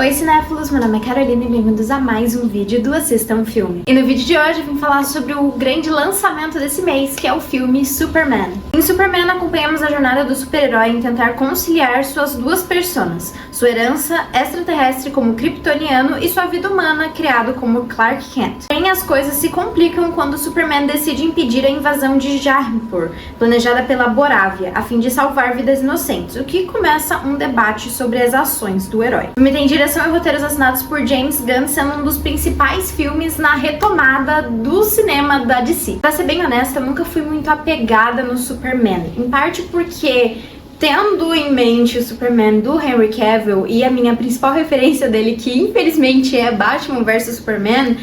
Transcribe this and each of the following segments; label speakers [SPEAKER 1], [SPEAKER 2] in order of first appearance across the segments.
[SPEAKER 1] Oi cinéfilos, meu nome é Carolina e bem-vindos a mais um vídeo do Assista um Filme. E no vídeo de hoje eu vim falar sobre o grande lançamento desse mês, que é o filme Superman. Em Superman acompanhamos a jornada do super-herói em tentar conciliar suas duas personas, sua herança extraterrestre como kryptoniano e sua vida humana criado como Clark Kent. Porém, as coisas se complicam quando Superman decide impedir a invasão de Jarnpur, planejada pela Borávia, a fim de salvar vidas inocentes, o que começa um debate sobre as ações do herói. O filme tem direção e roteiros assinados por James Gunn, sendo um dos principais filmes na retomada do cinema da DC. Pra ser bem honesta, eu nunca fui muito apegada no Superman, em parte porque, tendo em mente o Superman do Henry Cavill e a minha principal referência dele, que infelizmente é Batman vs Superman,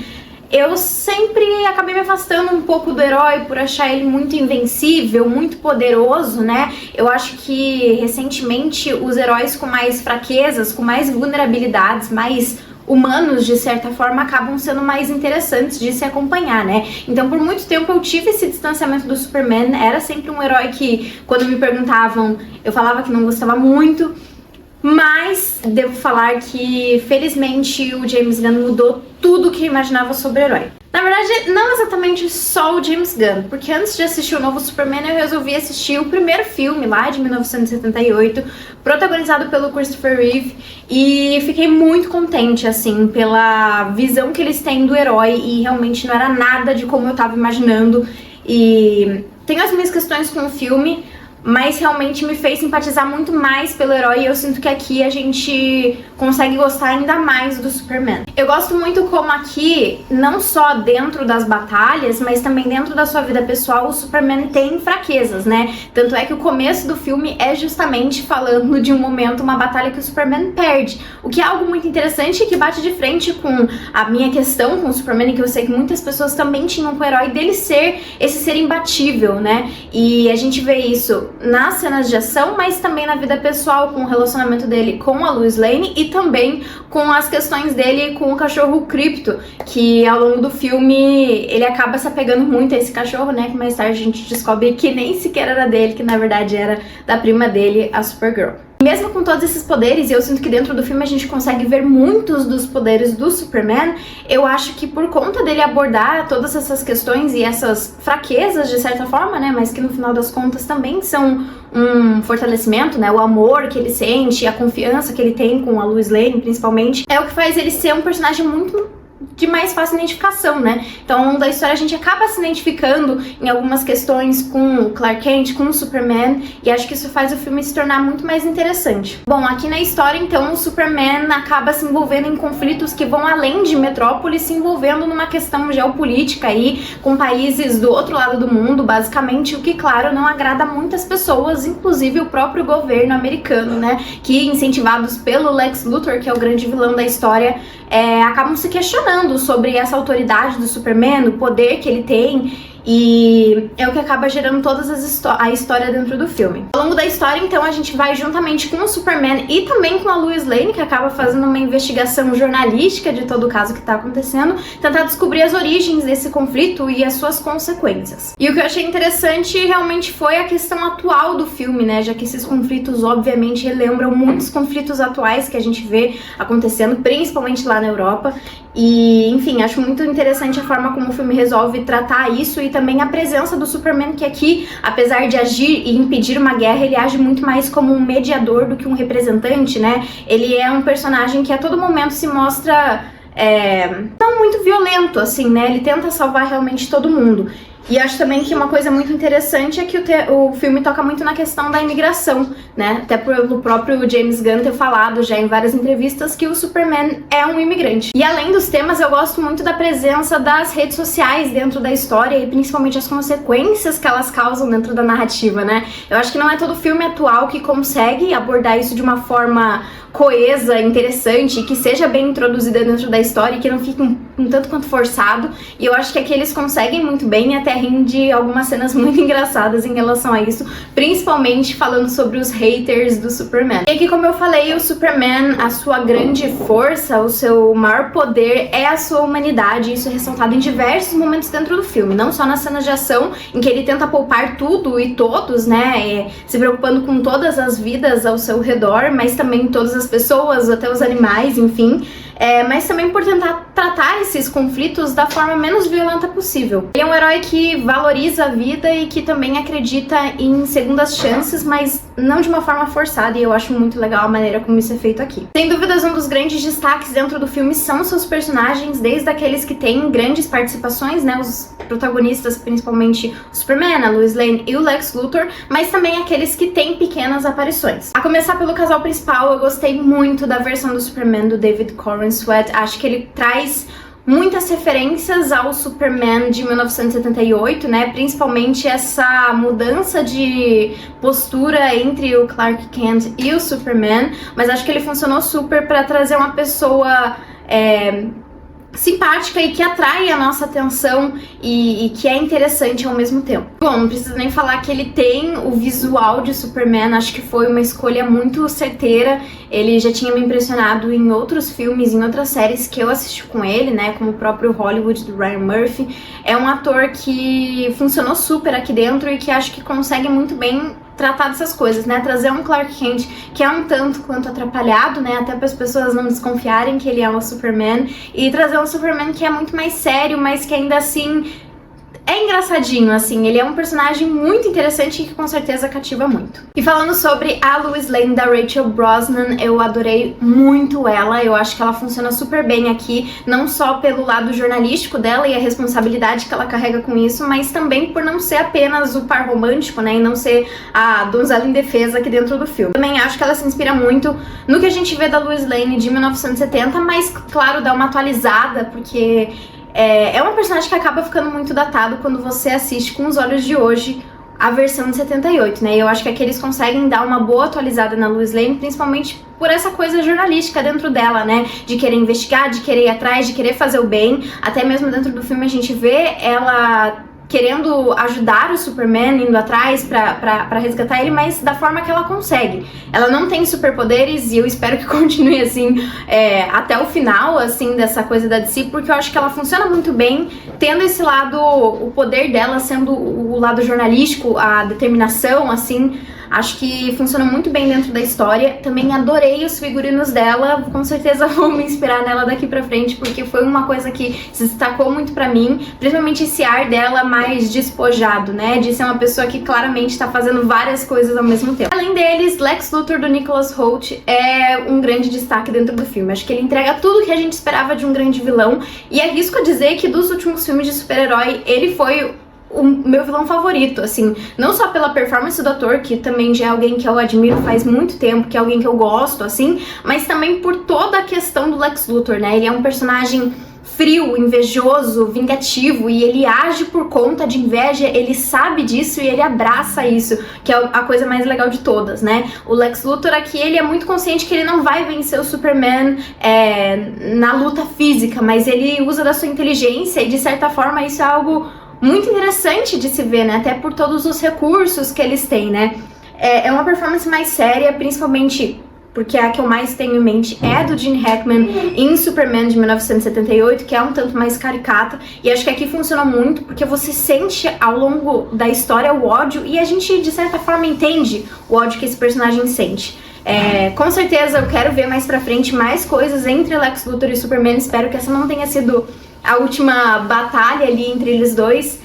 [SPEAKER 1] eu sempre acabei me afastando um pouco do herói por achar ele muito invencível, muito poderoso, né? Eu acho que recentemente os heróis com mais fraquezas, com mais vulnerabilidades, mais humanos de certa forma, acabam sendo mais interessantes de se acompanhar, né? Então por muito tempo eu tive esse distanciamento do Superman, era sempre um herói que quando me perguntavam eu falava que não gostava muito. Mas devo falar que, felizmente, o James Gunn mudou tudo o que eu imaginava sobre o herói. Na verdade, não exatamente só o James Gunn, porque antes de assistir o novo Superman, eu resolvi assistir o primeiro filme lá de 1978, protagonizado pelo Christopher Reeve, e fiquei muito contente, assim, pela visão que eles têm do herói, e realmente não era nada de como eu tava imaginando. E tenho as minhas questões com o filme, mas realmente me fez simpatizar muito mais pelo herói e eu sinto que aqui a gente consegue gostar ainda mais do Superman. Eu gosto muito como aqui, não só dentro das batalhas, mas também dentro da sua vida pessoal, o Superman tem fraquezas, né? Tanto é que o começo do filme é justamente falando de um momento, uma batalha que o Superman perde, o que é algo muito interessante e que bate de frente com a minha questão com o Superman, que eu sei que muitas pessoas também tinham com o herói, dele ser esse ser imbatível, né? E a gente vê isso nas cenas de ação, mas também na vida pessoal, com o relacionamento dele com a Lois Lane e também com as questões dele com o cachorro Krypto, que ao longo do filme ele acaba se apegando muito a esse cachorro, né, que mais tarde a gente descobre que nem sequer era dele, que na verdade era da prima dele, a Supergirl. Mesmo com todos esses poderes, e eu sinto que dentro do filme a gente consegue ver muitos dos poderes do Superman, eu acho que por conta dele abordar todas essas questões e essas fraquezas de certa forma, né, mas que no final das contas também são um fortalecimento, né, o amor que ele sente, a confiança que ele tem com a Lois Lane, principalmente, é o que faz ele ser um personagem muito de mais fácil identificação, né? Então, ao longo da história a gente acaba se identificando em algumas questões com o Clark Kent, com o Superman, e acho que isso faz o filme se tornar muito mais interessante. Bom, aqui na história, então, o Superman acaba se envolvendo em conflitos que vão além de Metrópolis, se envolvendo numa questão geopolítica aí, com países do outro lado do mundo, basicamente, o que, claro, não agrada muitas pessoas, inclusive o próprio governo americano, né? Que, incentivados pelo Lex Luthor, que é o grande vilão da história, acabam se questionando sobre essa autoridade do Superman, o poder que ele tem, e é o que acaba gerando toda a história dentro do filme. Ao longo da história, então, a gente vai juntamente com o Superman e também com a Lois Lane, que acaba fazendo uma investigação jornalística de todo o caso que tá acontecendo, tentar descobrir as origens desse conflito e as suas consequências. E o que eu achei interessante realmente foi a questão atual do filme, né, já que esses conflitos obviamente relembram muitos conflitos atuais que a gente vê acontecendo, principalmente lá na Europa. E, enfim, acho muito interessante a forma como o filme resolve tratar isso e também a presença do Superman, que aqui, apesar de agir e impedir uma guerra, ele age muito mais como um mediador do que um representante, né? Ele é um personagem que a todo momento se mostra não muito violento, assim, né? Ele tenta salvar realmente todo mundo. E acho também que uma coisa muito interessante é que o filme toca muito na questão da imigração, né? Até pelo próprio James Gunn ter falado já em várias entrevistas que o Superman é um imigrante. E além dos temas, eu gosto muito da presença das redes sociais dentro da história e principalmente as consequências que elas causam dentro da narrativa, né? Eu acho que não é todo filme atual que consegue abordar isso de uma forma coesa, interessante, que seja bem introduzida dentro da história e que não fique um tanto quanto forçado. E eu acho que aqui eles conseguem muito bem, até rende algumas cenas muito engraçadas em relação a isso, principalmente falando sobre os haters do Superman. E aqui, como eu falei, o Superman, a sua grande força, o seu maior poder é a sua humanidade, e isso é ressaltado em diversos momentos dentro do filme, não só nas cenas de ação, em que ele tenta poupar tudo e todos, né, se preocupando com todas as vidas ao seu redor, mas também todas as das pessoas, até os animais, enfim. Mas também por tentar tratar esses conflitos da forma menos violenta possível. Ele é um herói que valoriza a vida e que também acredita em segundas chances, mas não de uma forma forçada, e eu acho muito legal a maneira como isso é feito aqui. Sem dúvidas, um dos grandes destaques dentro do filme são seus personagens, desde aqueles que têm grandes participações, né, os protagonistas, principalmente o Superman, a Lois Lane e o Lex Luthor, mas também aqueles que têm pequenas aparições. A começar pelo casal principal, eu gostei muito da versão do Superman do David Corenswet. Acho que ele traz muitas referências ao Superman de 1978, né? Principalmente essa mudança de postura entre o Clark Kent e o Superman, mas acho que ele funcionou super para trazer uma pessoa simpática e que atrai a nossa atenção e que é interessante ao mesmo tempo. Bom, não preciso nem falar que ele tem o visual de Superman, acho que foi uma escolha muito certeira. Ele já tinha me impressionado em outros filmes, em outras séries que eu assisti com ele, né, como o próprio Hollywood do Ryan Murphy. É um ator que funcionou super aqui dentro e que acho que consegue muito bem tratar dessas coisas, né, trazer um Clark Kent que é um tanto quanto atrapalhado, né, até para as pessoas não desconfiarem que ele é o Superman, e trazer um Superman que é muito mais sério, mas que ainda assim é engraçadinho, assim. Ele é um personagem muito interessante e que com certeza cativa muito. E falando sobre a Lois Lane da Rachel Brosnahan, eu adorei muito ela. Eu acho que ela funciona super bem aqui, não só pelo lado jornalístico dela e a responsabilidade que ela carrega com isso, mas também por não ser apenas o par romântico, né, e não ser a donzela indefesa aqui dentro do filme. Também acho que ela se inspira muito no que a gente vê da Lois Lane de 1970, mas, claro, dá uma atualizada, porque é uma personagem que acaba ficando muito datado quando você assiste com os olhos de hoje a versão de 78, né? E eu acho que aqui eles conseguem dar uma boa atualizada na Lois Lane, principalmente por essa coisa jornalística dentro dela, né? De querer investigar, de querer ir atrás, de querer fazer o bem. Até mesmo dentro do filme a gente vê ela querendo ajudar o Superman, indo atrás pra resgatar ele, mas da forma que ela consegue. Ela não tem superpoderes e eu espero que continue assim até o final, assim, dessa coisa da DC, porque eu acho que ela funciona muito bem, tendo esse lado, o poder dela sendo o lado jornalístico, a determinação, assim. Acho que funciona muito bem dentro da história. Também adorei os figurinos dela, com certeza vou me inspirar nela daqui pra frente, porque foi uma coisa que se destacou muito pra mim, principalmente esse ar dela mais despojado, né, de ser uma pessoa que claramente tá fazendo várias coisas ao mesmo tempo. Além deles, Lex Luthor do Nicholas Hoult é um grande destaque dentro do filme. Acho que ele entrega tudo que a gente esperava de um grande vilão, e arrisco a dizer que dos últimos filmes de super-herói, ele foi o meu vilão favorito, assim, não só pela performance do ator, que também já é alguém que eu admiro faz muito tempo, que é alguém que eu gosto, assim, mas também por toda a questão do Lex Luthor, né? Ele é um personagem frio, invejoso, vingativo, e ele age por conta de inveja, ele sabe disso e ele abraça isso, que é a coisa mais legal de todas, né? O Lex Luthor aqui, ele é muito consciente que ele não vai vencer o Superman na luta física, mas ele usa da sua inteligência e de certa forma isso é algo muito interessante de se ver, né? Até por todos os recursos que eles têm, né? É uma performance mais séria, principalmente porque a que eu mais tenho em mente é do Gene Hackman em Superman de 1978, que é um tanto mais caricata, e acho que aqui funciona muito porque você sente ao longo da história o ódio, e a gente de certa forma entende o ódio que esse personagem sente. Com certeza eu quero ver mais pra frente mais coisas entre Lex Luthor e Superman. Espero que essa não tenha sido a última batalha ali entre eles dois.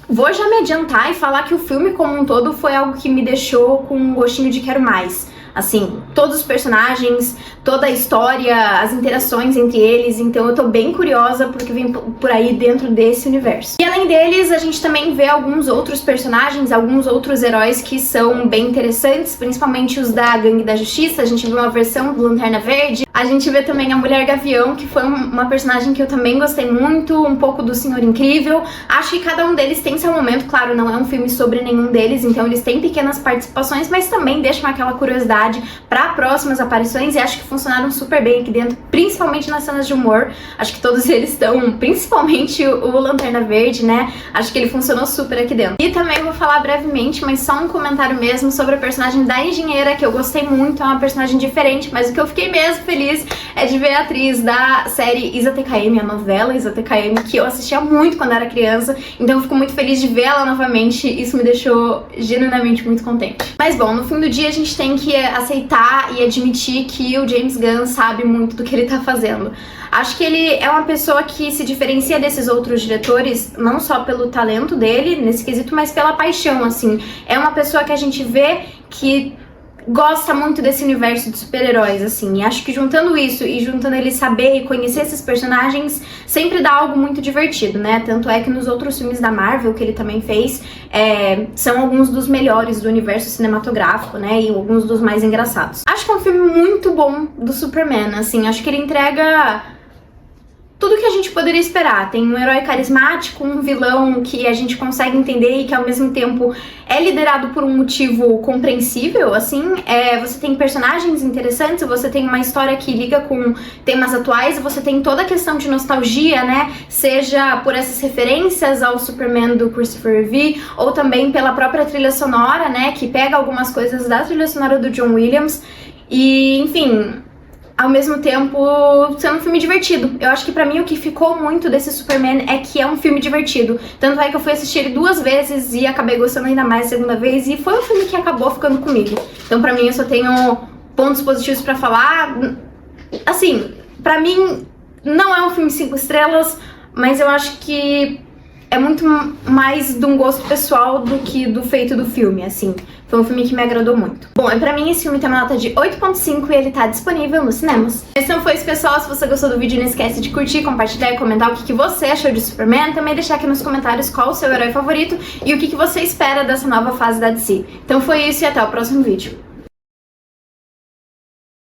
[SPEAKER 1] Vou já me adiantar e falar que o filme como um todo foi algo que me deixou com um gostinho de quero mais. Assim, todos os personagens, toda a história, as interações entre eles, então eu tô bem curiosa porque vem por aí dentro desse universo. E além deles, a gente também vê alguns outros personagens, alguns outros heróis que são bem interessantes, principalmente os da Gangue da Justiça. A gente vê uma versão do Lanterna Verde, a gente vê também a Mulher Gavião, que foi uma personagem que eu também gostei muito, um pouco do Senhor Incrível. Acho que cada um deles tem seu momento, claro, não é um filme sobre nenhum deles, então eles têm pequenas participações, mas também deixam aquela curiosidade para próximas aparições, e acho que funcionaram super bem aqui dentro, principalmente nas cenas de humor. Acho que todos eles estão, principalmente o Lanterna Verde, né? Acho que ele funcionou super aqui dentro. E também vou falar brevemente, mas só um comentário mesmo sobre a personagem da engenheira, que eu gostei muito, é uma personagem diferente, mas o que eu fiquei mesmo feliz é de ver a atriz da série Isa TKM, a novela Isa TKM, que eu assistia muito quando era criança, então eu fico muito feliz de ver ela novamente, isso me deixou genuinamente muito contente. Mas bom, no fim do dia a gente tem que aceitar e admitir que o James Gunn sabe muito do que ele tá fazendo. Acho que ele é uma pessoa que se diferencia desses outros diretores, não só pelo talento dele nesse quesito, mas pela paixão, assim. É uma pessoa que a gente vê que gosta muito desse universo de super-heróis, assim, e acho que juntando isso e juntando ele saber e conhecer esses personagens sempre dá algo muito divertido, né? Tanto é que nos outros filmes da Marvel que ele também fez, são alguns dos melhores do universo cinematográfico, né? E alguns dos mais engraçados. Acho que é um filme muito bom do Superman, assim, acho que ele entrega tudo que a gente poderia esperar. Tem um herói carismático, um vilão que a gente consegue entender e que ao mesmo tempo é liderado por um motivo compreensível, assim. Você tem personagens interessantes, você tem uma história que liga com temas atuais, você tem toda a questão de nostalgia, né? Seja por essas referências ao Superman do Christopher Reeve, ou também pela própria trilha sonora, né? Que pega algumas coisas da trilha sonora do John Williams. E, enfim, ao mesmo tempo sendo um filme divertido. Eu acho que pra mim o que ficou muito desse Superman é que é um filme divertido. Tanto é que eu fui assistir ele 2 vezes e acabei gostando ainda mais a segunda vez, e foi um filme que acabou ficando comigo. Então pra mim eu só tenho pontos positivos pra falar. Assim, pra mim não é um filme 5 estrelas, mas eu acho que é muito mais de um gosto pessoal do que do feito do filme, assim. Foi um filme que me agradou muito. Bom, pra mim esse filme tem uma nota de 8.5 e ele tá disponível nos cinemas. Esse não foi isso, pessoal. Se você gostou do vídeo, não esquece de curtir, compartilhar e comentar o que você achou de Superman. Também deixar aqui nos comentários qual o seu herói favorito e o que você espera dessa nova fase da DC. Então foi isso e até o próximo vídeo.